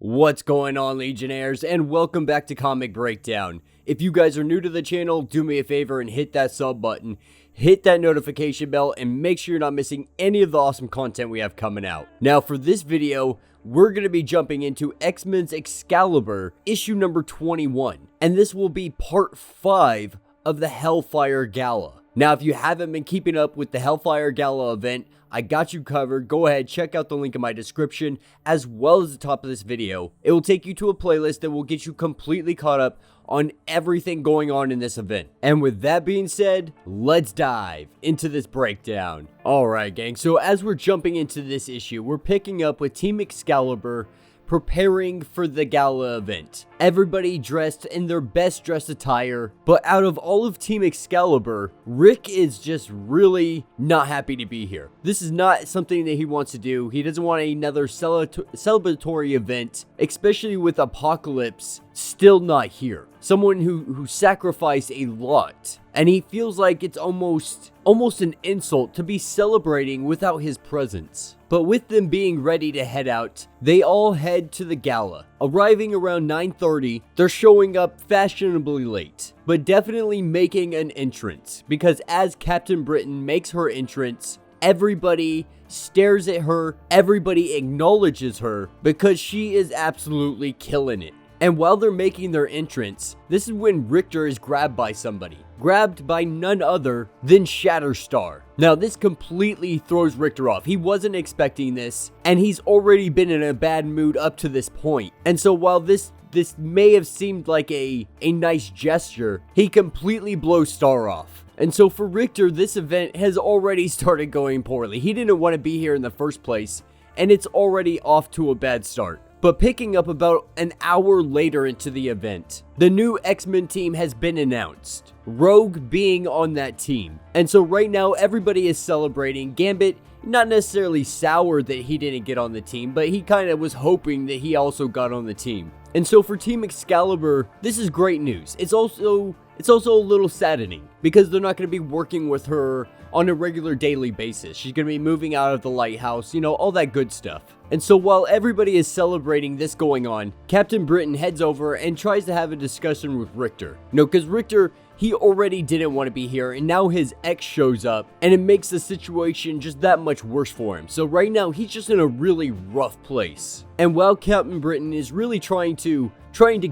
What's going on, Legionnaires, and welcome back to Comic Breakdown. If you guys are new to the channel, do me a favor and hit that sub button, hit that notification bell, and make sure you're not missing any of the awesome content we have coming out. Now, for this video, we're going to be jumping into X-Men's Excalibur, issue number 21, and this will be part 5 of the Hellfire Gala. Now, if you haven't been keeping up with the Hellfire Gala event, I got you covered. Go ahead, check out the link in my description, as well as the top of this video. It will take you to a playlist that will get you completely caught up on everything going on in this event. And with that being said, let's dive into this breakdown. Alright gang, so as we're jumping into this issue, we're picking up with Team Excalibur preparing for the gala event. Everybody dressed in their best dress attire, but out of all of Team Excalibur, Rick is just really not happy to be here. This is not something that he wants to do. He doesn't want another celebratory event, especially with Apocalypse still not here. Someone who sacrificed a lot, and he feels like it's almost an insult to be celebrating without his presence. But with them being ready to head out, they all head to the gala. Arriving around 9:30, they're showing up fashionably late, but definitely making an entrance, because as Captain Britain makes her entrance, everybody stares at her, everybody acknowledges her, because she is absolutely killing it. And while they're making their entrance, this is when Richter is grabbed by somebody. Grabbed by none other than Shatterstar. Now this completely throws Richter off. He wasn't expecting this, and he's already been in a bad mood up to this point. And so while this may have seemed like a nice gesture, he completely blows Star off. And so for Richter, this event has already started going poorly. He didn't want to be here in the first place, and it's already off to a bad start. But picking up about an hour later into the event, the new X-Men team has been announced, Rogue being on that team. And so right now everybody is celebrating. Gambit, not necessarily sour that he didn't get on the team, but he kind of was hoping that he also got on the team. And so for Team Excalibur, this is great news. It's also a little saddening, because they're not going to be working with her on a regular daily basis. She's going to be moving out of the lighthouse, you know, all that good stuff. And so while everybody is celebrating this going on, Captain Britain heads over and tries to have a discussion with Richter. No, because Richter, he already didn't want to be here, and now his ex shows up, and it makes the situation just that much worse for him. So right now, he's just in a really rough place. And while Captain Britain is really trying to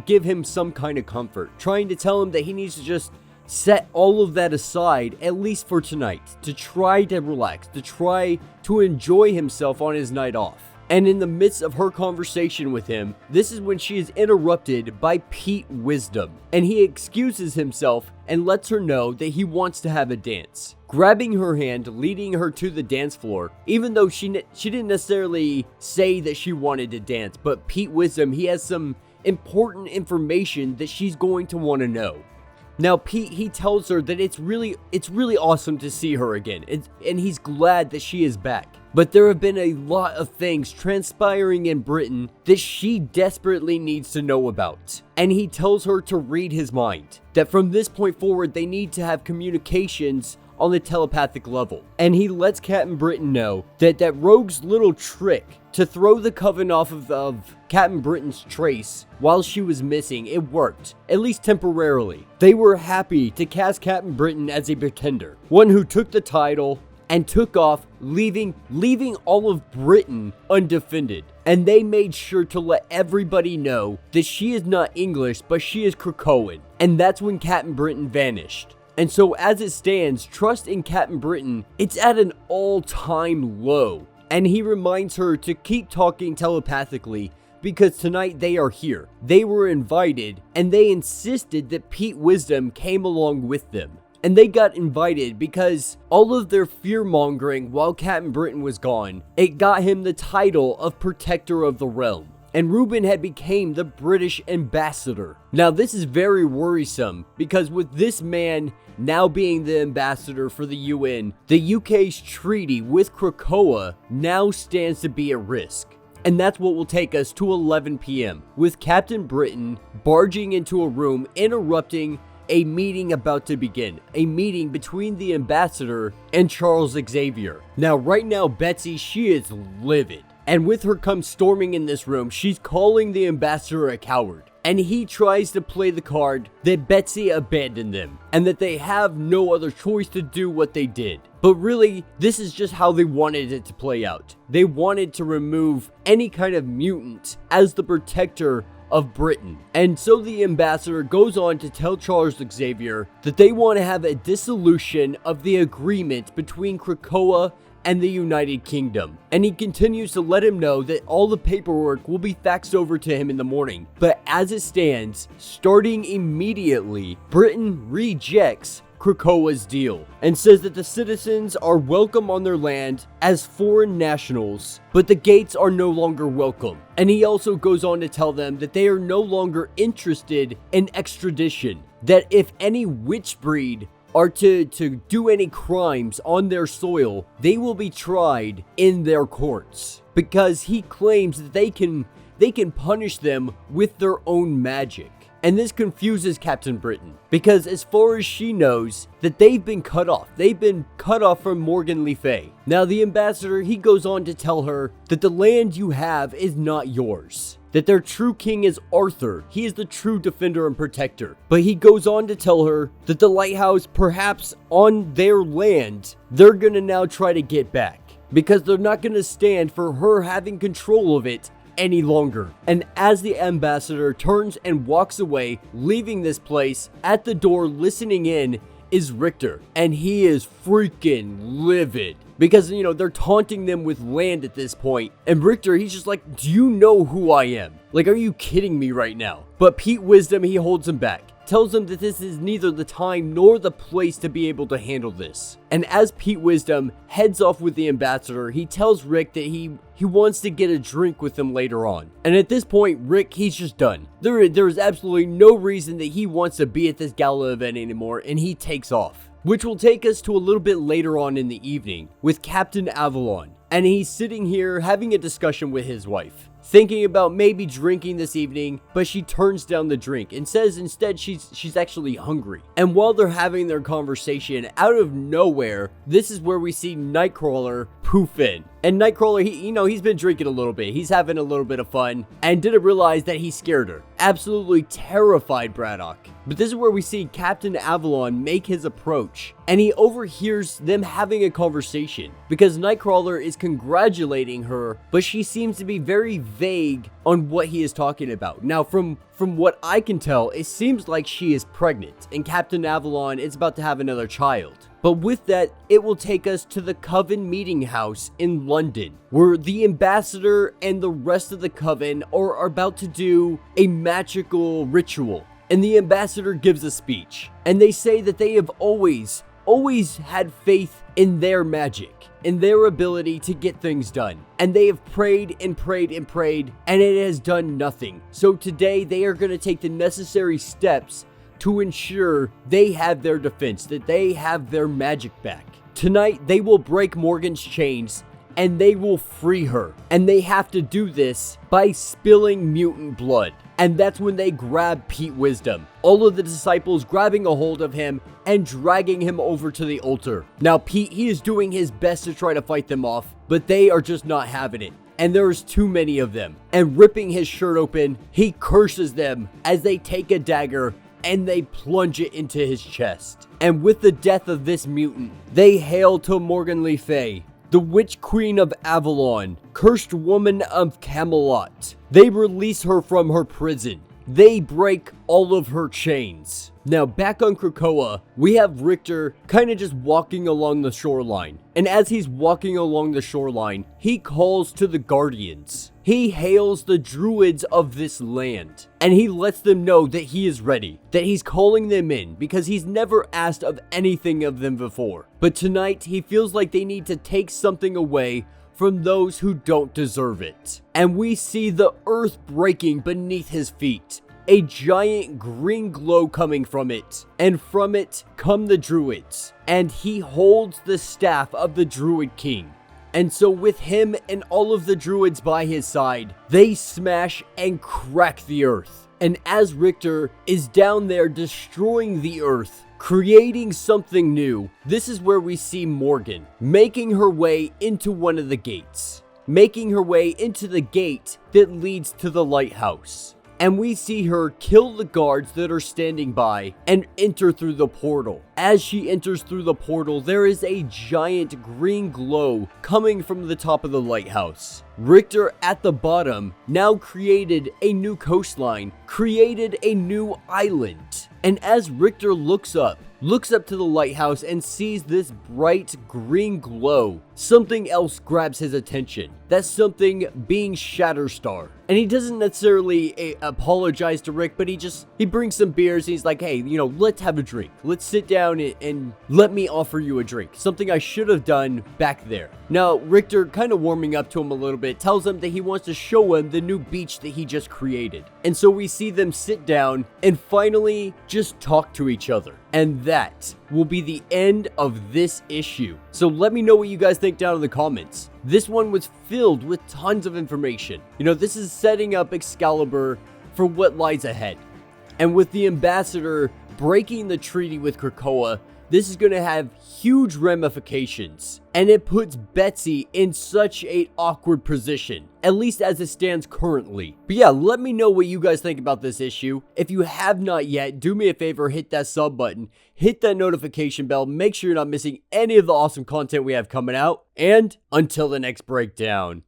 give him some kind of comfort, trying to tell him that he needs to just set all of that aside, at least for tonight, to try to relax, to try to enjoy himself on his night off. And in the midst of her conversation with him, this is when she is interrupted by Pete Wisdom, and he excuses himself and lets her know that he wants to have a dance. Grabbing her hand, leading her to the dance floor, even though she didn't necessarily say that she wanted to dance, but Pete Wisdom, he has some important information that she's going to want to know. Now Pete, he tells her that it's really awesome to see her again, and he's glad that she is back. But there have been a lot of things transpiring in Britain that she desperately needs to know about. And he tells her to read his mind, that from this point forward they need to have communications on the telepathic level. And he lets Captain Britain know that Rogue's little trick to throw the coven off of Captain Britain's trace while she was missing, it worked, at least temporarily. They were happy to cast Captain Britain as a pretender, one who took the title and took off, leaving all of Britain undefended. And they made sure to let everybody know that she is not English, but she is Krakoan. And that's when Captain Britain vanished. And so as it stands, trust in Captain Britain, it's at an all-time low. And he reminds her to keep talking telepathically, because tonight they are here. They were invited, and they insisted that Pete Wisdom came along with them. And they got invited because all of their fear-mongering while Captain Britain was gone, it got him the title of Protector of the Realm. And Ruben had become the British ambassador. Now this is very worrisome, because with this man now being the ambassador for the UN, the UK's treaty with Krakoa now stands to be at risk. And that's what will take us to 11 p.m. with Captain Britain barging into a room, interrupting a meeting about to begin. A meeting between the ambassador and Charles Xavier. Now, right now, Betsy, she is livid. And with her come storming in this room, she's calling the ambassador a coward. And he tries to play the card that Betsy abandoned them, and that they have no other choice to do what they did. But really, this is just how they wanted it to play out. They wanted to remove any kind of mutant as the protector of Britain. And so the ambassador goes on to tell Charles Xavier that they want to have a dissolution of the agreement between Krakoa and the United Kingdom. And he continues to let him know that all the paperwork will be faxed over to him in the morning. But as it stands, starting immediately, Britain rejects Krakoa's deal and says that the citizens are welcome on their land as foreign nationals, but the gates are no longer welcome. And he also goes on to tell them that they are no longer interested in extradition, that if any witch breed are to do any crimes on their soil, they will be tried in their courts, because he claims that they can punish them with their own magic. And this confuses Captain Britain, because as far as she knows, that they've been cut off. They've been cut off from Morgan Le Fay. Now the ambassador, he goes on to tell her that the land you have is not yours, that their true king is Arthur. He is the true defender and protector. But he goes on to tell her that the lighthouse, perhaps on their land, they're gonna now try to get back, because they're not gonna stand for her having control of it any longer. And as the ambassador turns and walks away, leaving this place, at the door listening in is Richter. And he is freaking livid, because, you know, they're taunting them with land at this point. And Richter, he's just like, do you know who I am? Like, are you kidding me right now? But Pete Wisdom, he holds him back. Tells him that this is neither the time nor the place to be able to handle this. And as Pete Wisdom heads off with the ambassador, he tells Rick that he wants to get a drink with him later on. And at this point, Rick, he's just done. There is absolutely no reason that he wants to be at this gala event anymore, and he takes off. Which will take us to a little bit later on in the evening with Captain Avalon. And he's sitting here having a discussion with his wife, thinking about maybe drinking this evening, but she turns down the drink and says instead she's actually hungry. And while they're having their conversation, out of nowhere, this is where we see Nightcrawler poof in. And Nightcrawler, he's been drinking a little bit. He's having a little bit of fun and didn't realize that he scared her. Absolutely terrified Braddock. But this is where we see Captain Avalon make his approach, and he overhears them having a conversation, because Nightcrawler is congratulating her, but she seems to be very vague on what he is talking about. Now, from what I can tell, it seems like she is pregnant, and Captain Avalon is about to have another child. But with that, it will take us to the Coven meeting house in London, where the ambassador and the rest of the Coven are about to do a magical ritual. And the ambassador gives a speech, and they say that they have always had faith in their magic, in their ability to get things done. And they have prayed and prayed and prayed, and it has done nothing. So today they are going to take the necessary steps to ensure they have their defense, that they have their magic back. Tonight they will break Morgan's chains, and they will free her. And they have to do this by spilling mutant blood. And that's when they grab Pete Wisdom. All of the disciples grabbing a hold of him and dragging him over to the altar. Now Pete, he is doing his best to try to fight them off, but they are just not having it. And there's too many of them. And ripping his shirt open, he curses them as they take a dagger and they plunge it into his chest. And with the death of this mutant, they hail to Morgan Le Fay, the Witch Queen of Avalon, cursed woman of Camelot. They release her from her prison. They break all of her chains. Now back on Krakoa, we have Richter kind of just walking along the shoreline. And as he's walking along the shoreline, he calls to the Guardians. He hails the druids of this land. And he lets them know that he is ready. That he's calling them in because he's never asked of anything of them before. But tonight, he feels like they need to take something away from those who don't deserve it. And we see the earth breaking beneath his feet. A giant green glow coming from it, and from it come the druids, and he holds the staff of the druid king. And so with him and all of the druids by his side, they smash and crack the earth. And as Richter is down there destroying the earth, creating something new, this is where we see Morgan making her way into one of the gates. making her way into the gate that leads to the lighthouse. And we see her kill the guards that are standing by and enter through the portal. As she enters through the portal, there is a giant green glow coming from the top of the lighthouse. Richter at the bottom now created a new coastline, created a new island. And as Richter looks up to the lighthouse and sees this bright green glow, something else grabs his attention. That's something being Shatterstar. And he doesn't necessarily apologize to Rick, but he brings some beers and he's like, hey, let's have a drink. Let's sit down and let me offer you a drink. Something I should have done back there. Now, Richter, kind of warming up to him a little bit, tells him that he wants to show him the new beach that he just created. And so we see them sit down and finally just talk to each other. And that will be the end of this issue. So let me know what you guys think down in the comments. This one was filled with tons of information. This is setting up Excalibur for what lies ahead. And with the ambassador breaking the treaty with Krakoa, this is going to have huge ramifications. And it puts Betsy in such an awkward position, at least as it stands currently. But yeah, let me know what you guys think about this issue. If you have not yet, do me a favor, hit that sub button, hit that notification bell, make sure you're not missing any of the awesome content we have coming out. And until the next breakdown.